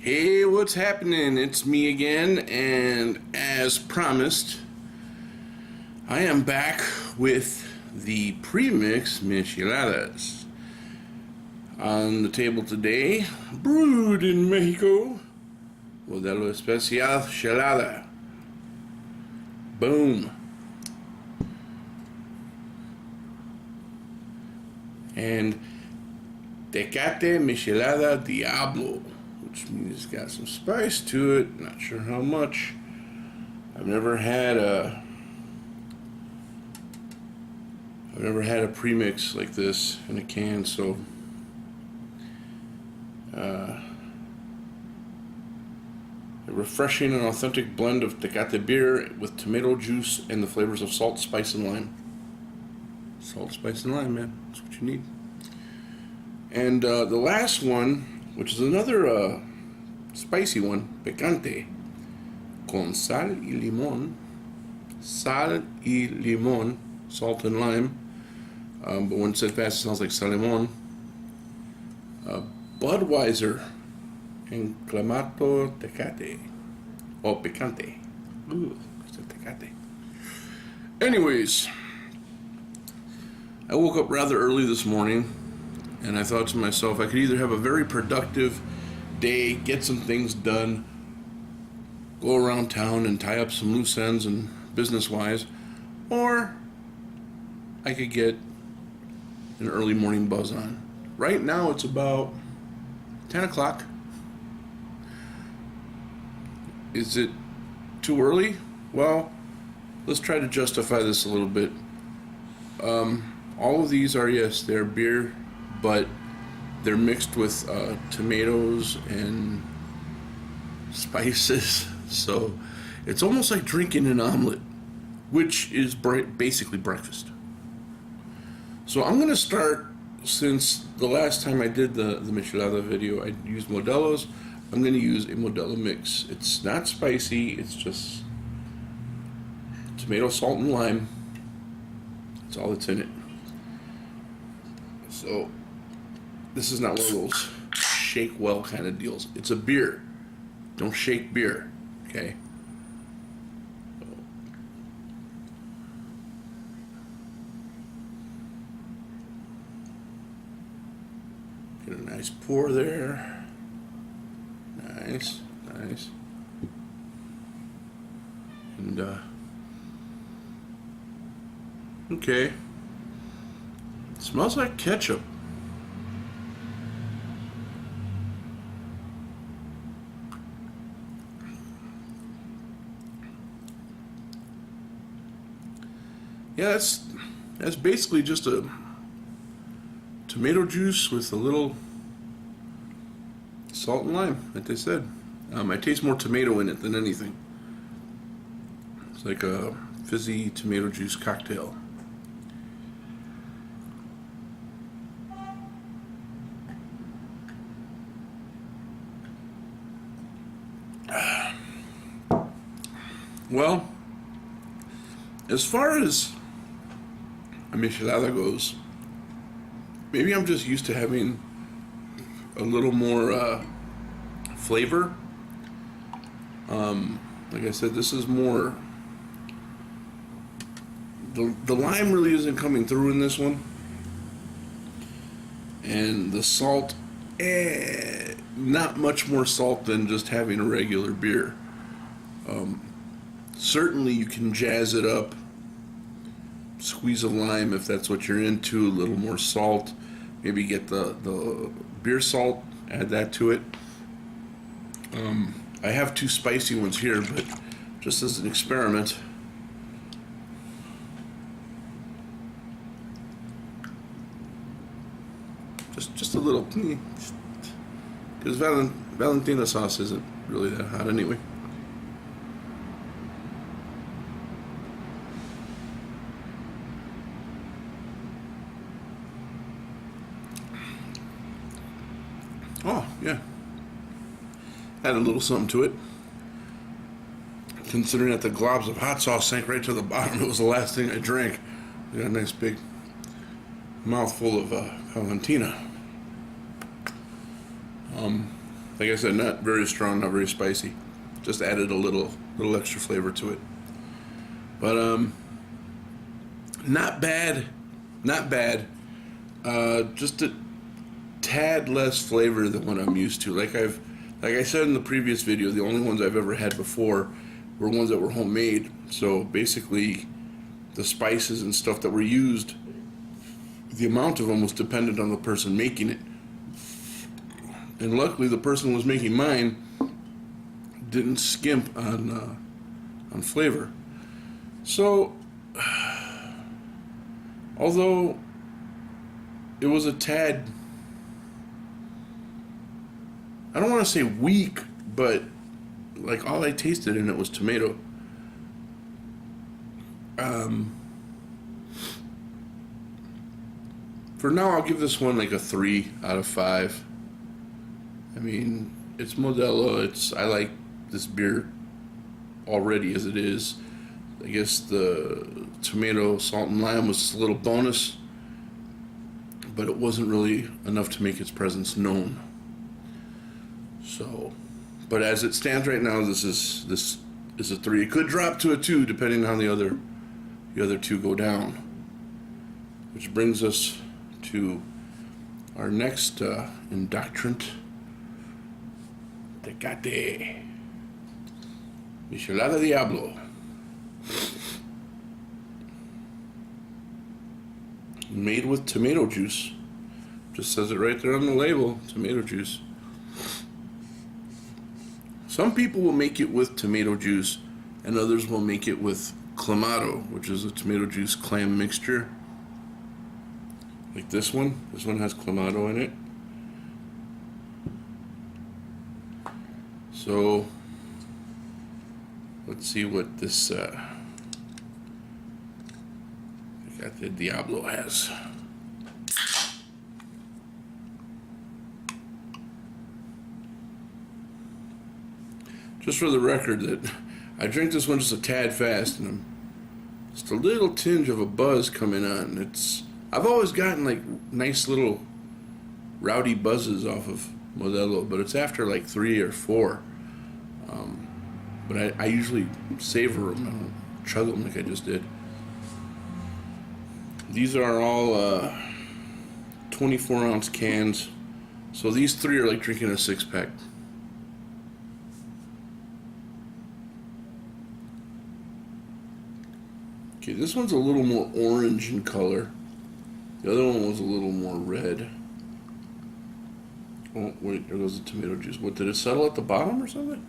Hey, what's happening? It's me again, and as promised, I am back with the pre-mix micheladas. On the table today, brewed in Mexico, Modelo Especial Chelada. Boom. And Tecate Michelada Diablo, which means it's got some spice to it. Not sure how much. I've never had a premix like this in a can, so a refreshing and authentic blend of Tecate beer with tomato juice and the flavors of salt, spice, and lime. Salt, spice, and lime, man. That's what you need. And the last one, which is another spicy one, picante, con sal y limón. Sal y limón, salt and lime. But when said fast, it sounds like salimón. Budweiser and Clamato Tecate. Oh, picante. Ooh, it's a Tecate. Anyways, I woke up rather early this morning, and I thought to myself, I could either have a very productive day, get some things done, go around town and tie up some loose ends and business-wise, or I could get an early morning buzz on. Right now it's about 10 o'clock. Is it too early? Well, let's try to justify this a little bit. All of these are, yes, they're beer, but they're mixed with tomatoes and spices, so it's almost like drinking an omelet, which is basically breakfast. So I'm going to start, since the last time I did the Michelada video, I used Modelo's. I'm going to use a Modelo mix. It's not spicy, it's just tomato, salt, and lime. That's all that's in it. So this is not one of those shake well kind of deals. It's a beer. Don't shake beer, okay? Get a nice pour there. Nice, nice. And okay. It smells like ketchup. Yeah, that's basically just a tomato juice with a little salt and lime, like they said. I taste more tomato in it than anything. It's like a fizzy tomato juice cocktail. Well, as far as a michelada goes, maybe I'm just used to having a little more flavor. Like I said, this is more, the lime really isn't coming through in this one, and the salt, not much more salt than just having a regular beer. Certainly you can jazz it up, squeeze a lime if that's what you're into, a little more salt, maybe get the beer salt, add that to it. I have two spicy ones here, but just as an experiment. Just a little, because Valentina sauce isn't really that hot anyway. Oh, yeah. Add a little something to it. Considering that the globs of hot sauce sank right to the bottom, it was the last thing I drank. I got a nice big mouthful of Valentina. Like I said, not very strong, not very spicy. Just added a little extra flavor to it. But not bad, not bad. Just a tad less flavor than what I'm used to. Like I said in the previous video, the only ones I've ever had before were ones that were homemade. So basically, the spices and stuff that were used, the amount of them was dependent on the person making it. And luckily, the person who was making mine didn't skimp on flavor. So, although it was a tad, I don't want to say weak, but like all I tasted in it was tomato. For now, I'll give this one like a 3 out of 5. I mean, it's Modelo. I like this beer already as it is. I guess the tomato, salt, and lime was a little bonus, but it wasn't really enough to make its presence known. So, but as it stands right now, this is a 3. It could drop to a 2 depending on the other two go down. Which brings us to our next indoctrinant, Tecate Michelada Diablo. Made with tomato juice. Just says it right there on the label, tomato juice. Some people will make it with tomato juice, and others will make it with clamato, which is a tomato juice clam mixture. Like this one. This one has clamato in it. So, let's see what this Tecate Diablo has. Just for the record, that I drink this one just a tad fast, and I'm just a little tinge of a buzz coming on. I've always gotten like nice little rowdy buzzes off of Modelo, but it's after like 3 or 4. But I usually savor them. I don't chug them like I just did. These are all 24-ounce cans. So these 3 are like drinking a 6-pack. Okay, this one's a little more orange in color. The other one was a little more red. Oh, wait, there goes the tomato juice. What, did it settle at the bottom or something?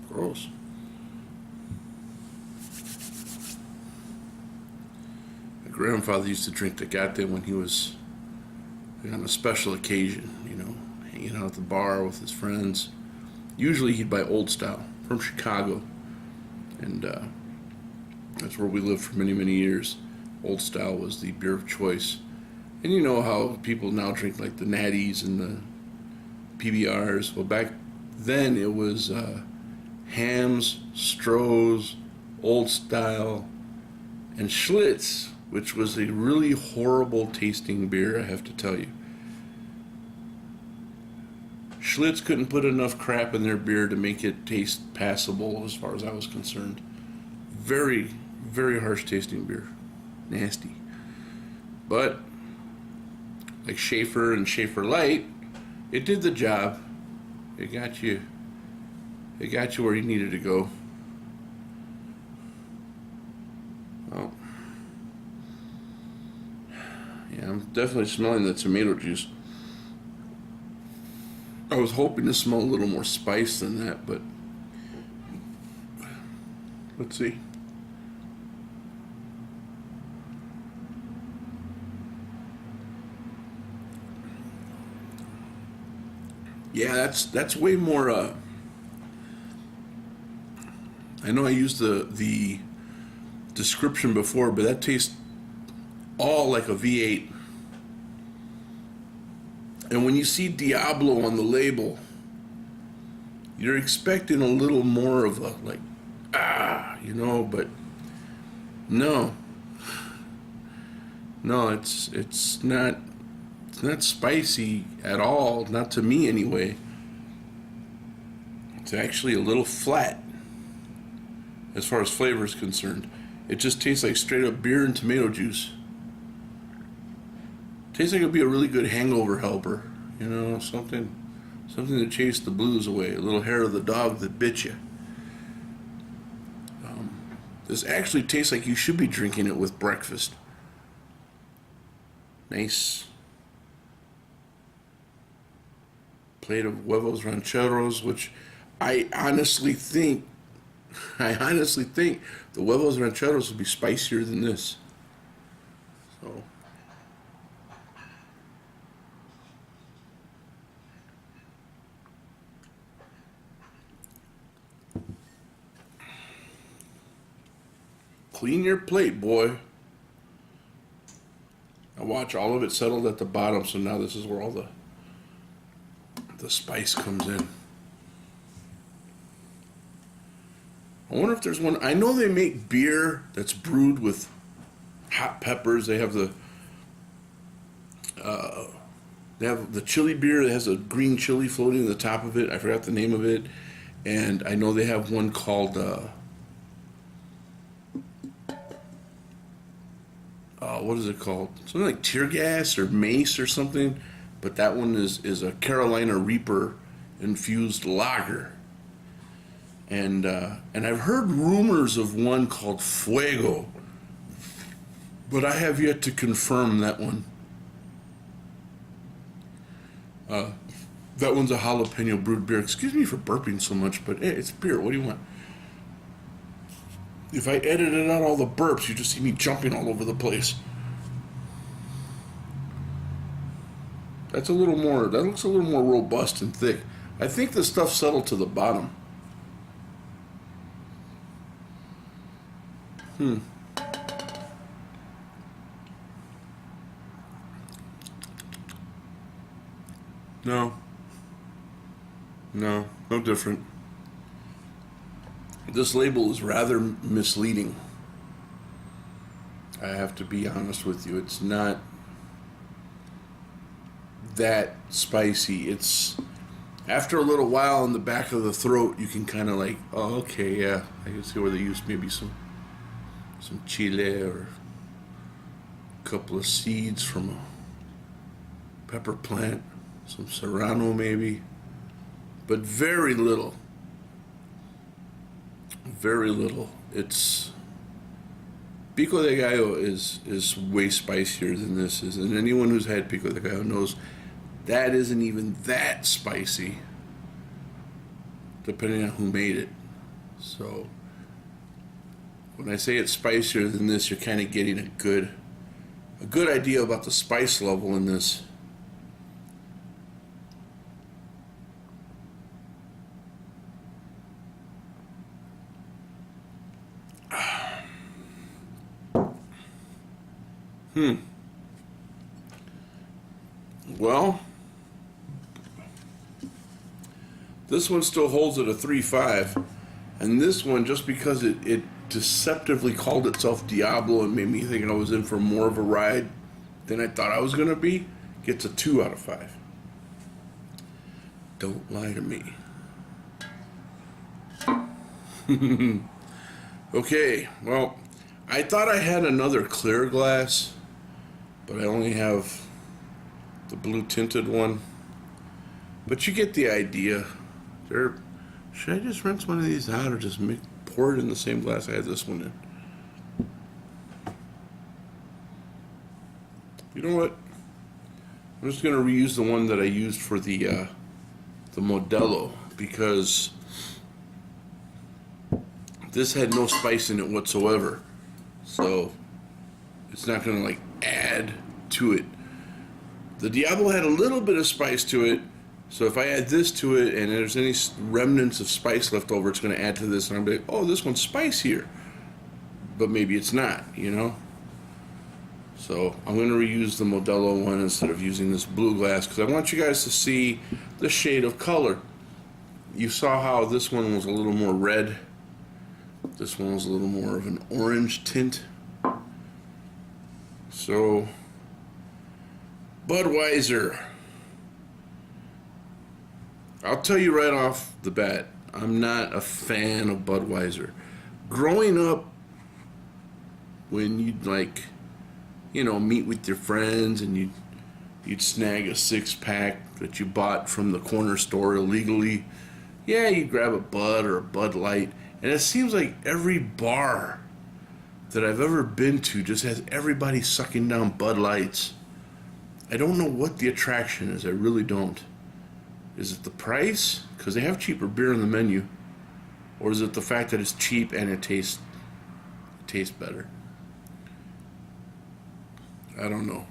Gross. My grandfather used to drink Tecate when he was on a special occasion, you know, hanging out at the bar with his friends. Usually he'd buy Old Style from Chicago. And that's where we lived for many, many years. Old Style was the beer of choice. And you know how people now drink like the Natties and the PBRs. Well, back then it was Hamm's, Stroh's, Old Style, and Schlitz, which was a really horrible tasting beer, I have to tell you. Schlitz couldn't put enough crap in their beer to make it taste passable as far as I was concerned. Very, very harsh tasting beer. Nasty. But like Schaefer and Schaefer Light, it did the job. It got you where you needed to go. Oh. Yeah, I'm definitely smelling the tomato juice. I was hoping to smell a little more spice than that, but let's see. Yeah, that's way more. I know I used the description before, but that tastes all like a V8. And when you see Diablo on the label, you're expecting a little more of a like, you know, but no, it's not It's not spicy at all, not to me anyway. It's actually a little flat as far as flavor is concerned. It just tastes like straight up beer and tomato juice. Tastes like it'd be a really good hangover helper, you know, something to chase the blues away, a little hair of the dog that bit you. This actually tastes like you should be drinking it with breakfast. Nice plate of huevos rancheros, which I honestly think the huevos rancheros will be spicier than this. So clean your plate, boy. Now watch, all of it settled at the bottom, so now this is where all the spice comes in. I wonder if there's one. I know they make beer that's brewed with hot peppers. They have the chili beer that has a green chili floating in the top of it. I forgot the name of it. And I know they have one called what is it called? Something like tear gas or mace or something. But that one is a Carolina Reaper infused lager. And I've heard rumors of one called Fuego, but I have yet to confirm that one. That one's a jalapeno brewed beer. Excuse me for burping so much, but hey, it's beer. What do you want? If I edited out all the burps, you just see me jumping all over the place. That looks a little more robust and thick. I think the stuff settled to the bottom. No different. This label is rather misleading. I have to be honest with you. It's not that spicy. It's after a little while in the back of the throat, you can kind of like, oh, okay, yeah, I can see where they used maybe some chile or a couple of seeds from a pepper plant, some serrano maybe, but very little. Very little. It's pico de gallo is way spicier than this is, and anyone who's had pico de gallo knows that isn't even that spicy, depending on who made it. So when I say it's spicier than this, you're kind of getting a good idea about the spice level in this. Well, this one still holds at a 3.5, and this one, just because it deceptively called itself Diablo and made me think I was in for more of a ride than I thought I was going to be, gets a 2 out of 5. Don't lie to me. Okay, well, I thought I had another clear glass, but I only have the blue tinted one. But you get the idea. Should I just rinse one of these out or just pour it in the same glass I had this one in? You know what? I'm just going to reuse the one that I used for the Modelo, because this had no spice in it whatsoever. So it's not going to like add to it. The Diablo had a little bit of spice to it, so if I add this to it and there's any remnants of spice left over, it's going to add to this, and I'm like, oh, this one's spicier. But maybe it's not, you know? So I'm going to reuse the Modelo one instead of using this blue glass, because I want you guys to see the shade of color. You saw how this one was a little more red. This one was a little more of an orange tint. So Budweiser. I'll tell you right off the bat, I'm not a fan of Budweiser. Growing up, when you'd meet with your friends and you'd snag a 6-pack that you bought from the corner store illegally, yeah, you'd grab a Bud or a Bud Light, and it seems like every bar that I've ever been to just has everybody sucking down Bud Lights. I don't know what the attraction is. I really don't. Is it the price? Because they have cheaper beer on the menu. Or is it the fact that it's cheap and it tastes better? I don't know.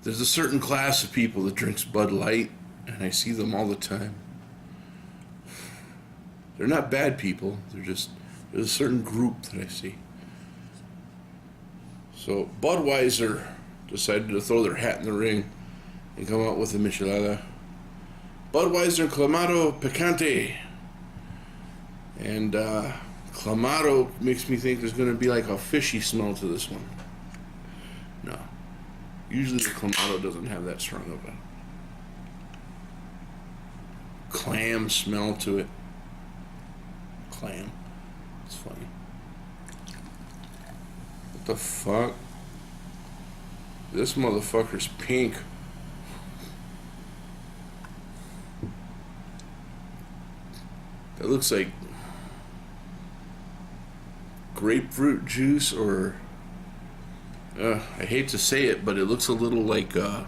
There's a certain class of people that drinks Bud Light, and I see them all the time. They're not bad people. There's a certain group that I see. So Budweiser decided to throw their hat in the ring and come out with a Michelada. Budweiser Clamato Picante. And Clamato makes me think there's going to be like a fishy smell to this one. No. Usually the Clamato doesn't have that strong of a clam smell to it. Clam. It's funny. What the fuck? This motherfucker's pink. That looks like grapefruit juice, or I hate to say it, but it looks a little like God,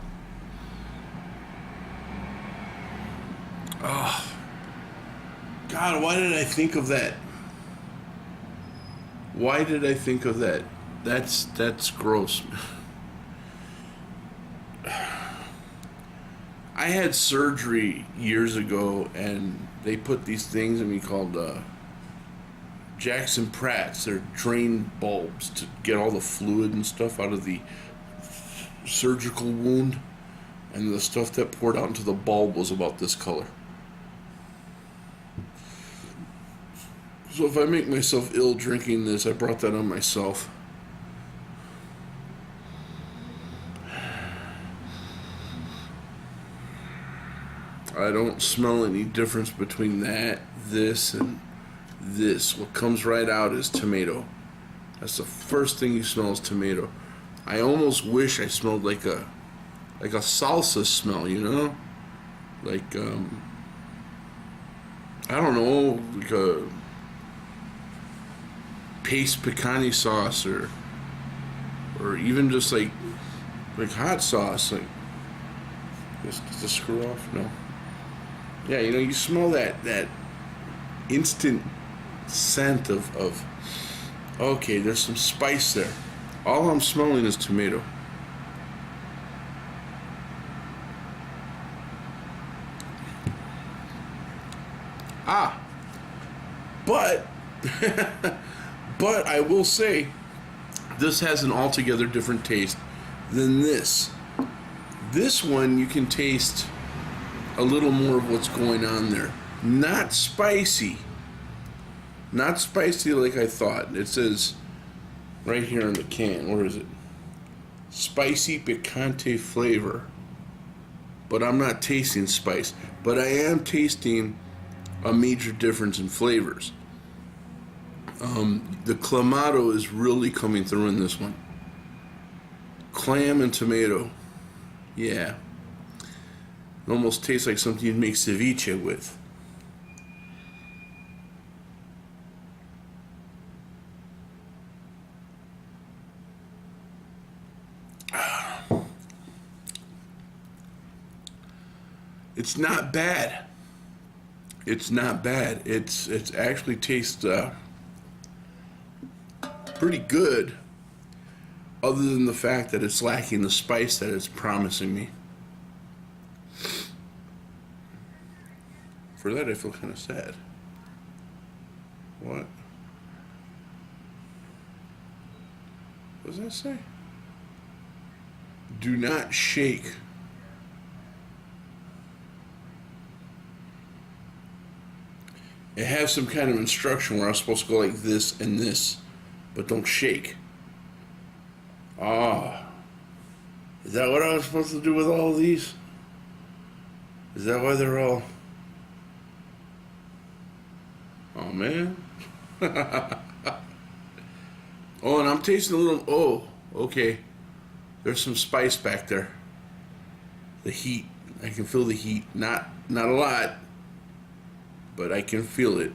why did I think of that? Why did I think of that? That's gross. I had surgery years ago, and they put these things in me called Jackson Pratts. They're drain bulbs to get all the fluid and stuff out of the surgical wound, and the stuff that poured out into the bulb was about this color. So if I make myself ill drinking this, I brought that on myself. I don't smell any difference between this, and this. What comes right out is tomato. That's the first thing you smell is tomato. I almost wish I smelled like a salsa smell, you know? Like, I don't know, like a paste picante sauce, or even just like hot sauce. Like, does the screw off? No. Yeah, you know, you smell that instant scent of okay, there's some spice there. All I'm smelling is tomato. But but I will say this has an altogether different taste than this. This one you can taste a little more of what's going on there. Not spicy. Not spicy like I thought. It says right here on the can, where is it? Spicy picante flavor. But I'm not tasting spice. But I am tasting a major difference in flavors. The Clamato is really coming through in this one. Clam and tomato. Yeah. It almost tastes like something you'd make ceviche with. It's not bad. It's not bad. It's actually tastes pretty good, other than the fact that it's lacking the spice that it's promising me. For that, I feel kind of sad. What? What does that say? Do not shake. It has some kind of instruction where I'm supposed to go like this and this, but don't shake. Ah, is that what I was supposed to do with all of these? Is that why they're all... Oh, man. Oh, and I'm tasting a little... Oh, okay. There's some spice back there. The heat. I can feel the heat. Not a lot, but I can feel it.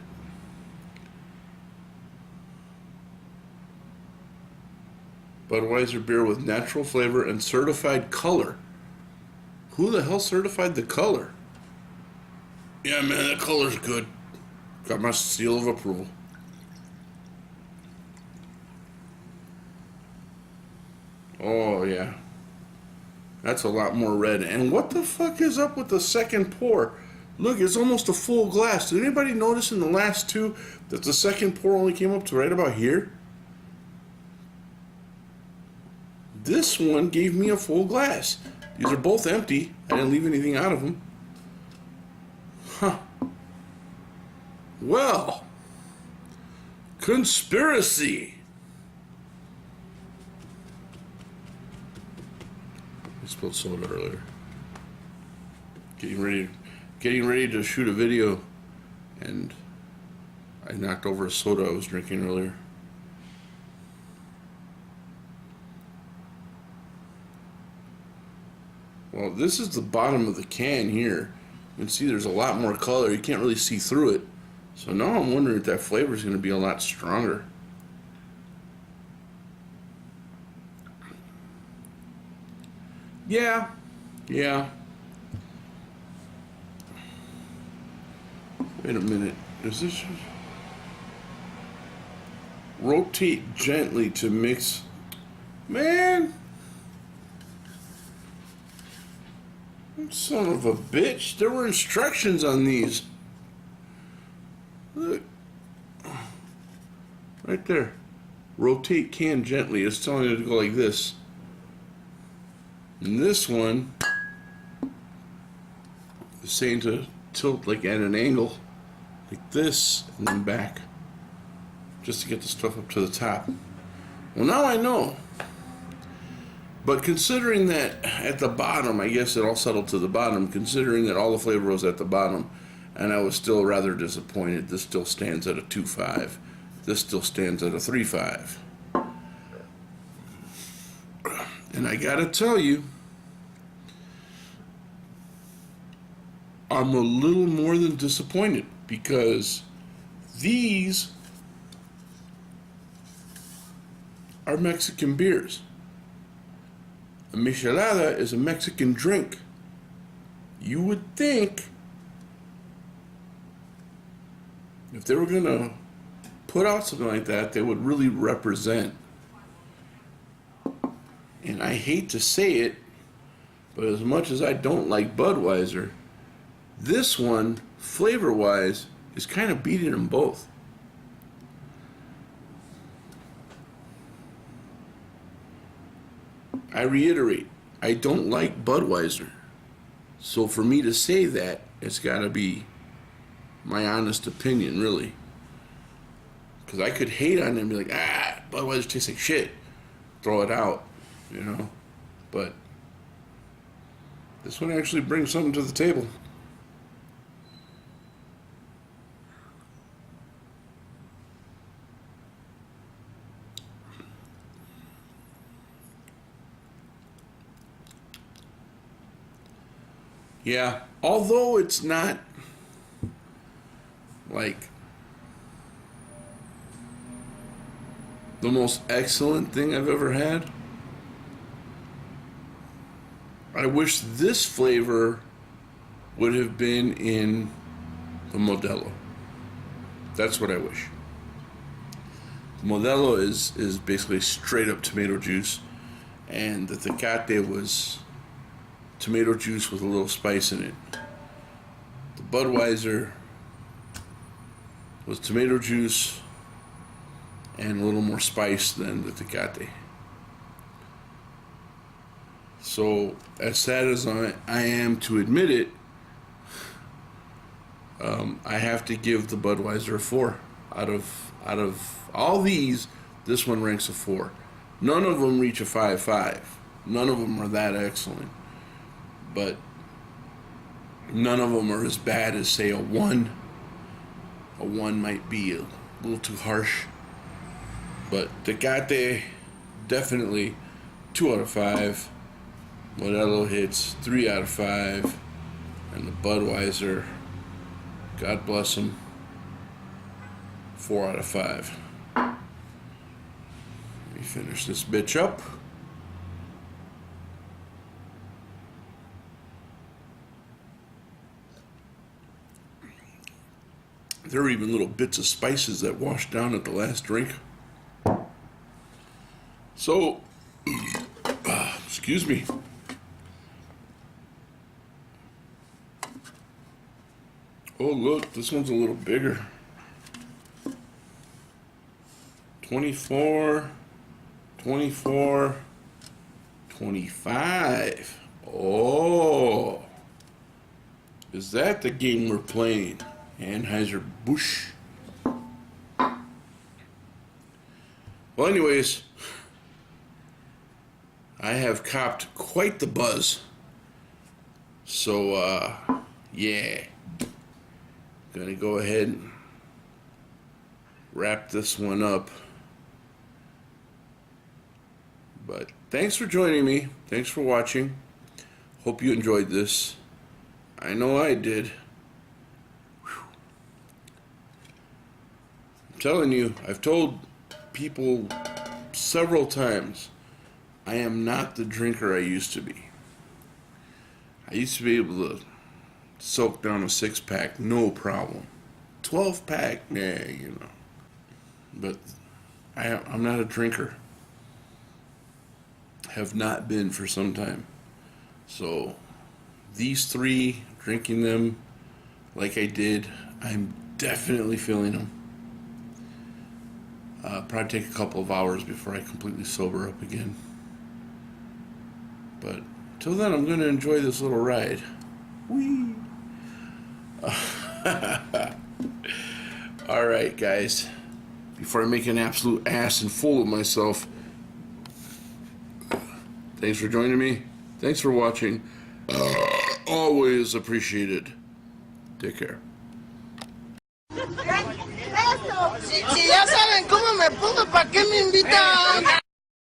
Budweiser beer with natural flavor and certified color. Who the hell certified the color? Yeah, man, that color's good. Got my seal of approval. Oh, yeah. That's a lot more red. And what the fuck is up with the second pour? Look, it's almost a full glass. Did anybody notice in the last two that the second pour only came up to right about here? This one gave me a full glass. These are both empty. I didn't leave anything out of them. Huh. Well, conspiracy. I spilled soda earlier. Getting ready to shoot a video, and I knocked over a soda I was drinking earlier. Well, this is the bottom of the can here. You can see there's a lot more color. You can't really see through it. So now I'm wondering if that flavor is going to be a lot stronger. Yeah. Wait a minute. Is this... Rotate gently to mix... Man! Son of a bitch. There were instructions on these. Look. Right there. Rotate can gently. It's telling you to go like this. And this one is saying to tilt like at an angle. Like this. And then back. Just to get the stuff up to the top. Well, now I know. But considering that at the bottom, I guess it all settled to the bottom, considering that all the flavor was at the bottom, and I was still rather disappointed. This still stands at a 2.5. This still stands at a 3.5. And I gotta tell you, I'm a little more than disappointed, because these are Mexican beers. A michelada is a Mexican drink. You would think if they were going to put out something like that, they would really represent. And I hate to say it, but as much as I don't like Budweiser, this one, flavor-wise, is kind of beating them both. I reiterate, I don't like Budweiser. So for me to say that, it's got to be my honest opinion, really. Because I could hate on it and be like, Budweiser tastes like shit. Throw it out, you know. But this one actually brings something to the table. Yeah, although it's not like the most excellent thing I've ever had, I wish this flavor would have been in the Modelo. That's what I wish. The Modelo is basically straight up tomato juice, and the Tecate was tomato juice with a little spice in it. The Budweiser was tomato juice and a little more spice than the Tecate. So, as sad as I am to admit it, I have to give the Budweiser a 4. Out of all these, this one ranks a 4. None of them reach a 5.5. None of them are that excellent. But none of them are as bad as, say, a 1. A 1 might be a little too harsh. But Tecate, definitely 2 out of 5. Modelo hits 3 out of 5. And the Budweiser, God bless him, 4 out of 5. Let me finish this bitch up. There are even little bits of spices that washed down at the last drink. So, excuse me. Oh, look, this one's a little bigger. 24, 24, 25. Oh, is that the game we're playing? Anheuser-Busch. Well, anyways, I have copped quite the buzz. So, yeah. Gonna go ahead and wrap this one up. But thanks for joining me. Thanks for watching. Hope you enjoyed this. I know I did. I'm telling you, I've told people several times, I am not the drinker I used to be. I used to be able to soak down a 6-pack, no problem. 12-pack, nah, you know. But I'm not a drinker. Have not been for some time. So these 3, drinking them like I did, I'm definitely feeling them. Probably take a couple of hours before I completely sober up again. But till then, I'm going to enjoy this little ride. Whee! Alright, guys. Before I make an absolute ass and fool of myself, thanks for joining me. Thanks for watching. Always appreciated. Take care. Si ya saben cómo me pongo, ¿para qué me invitan?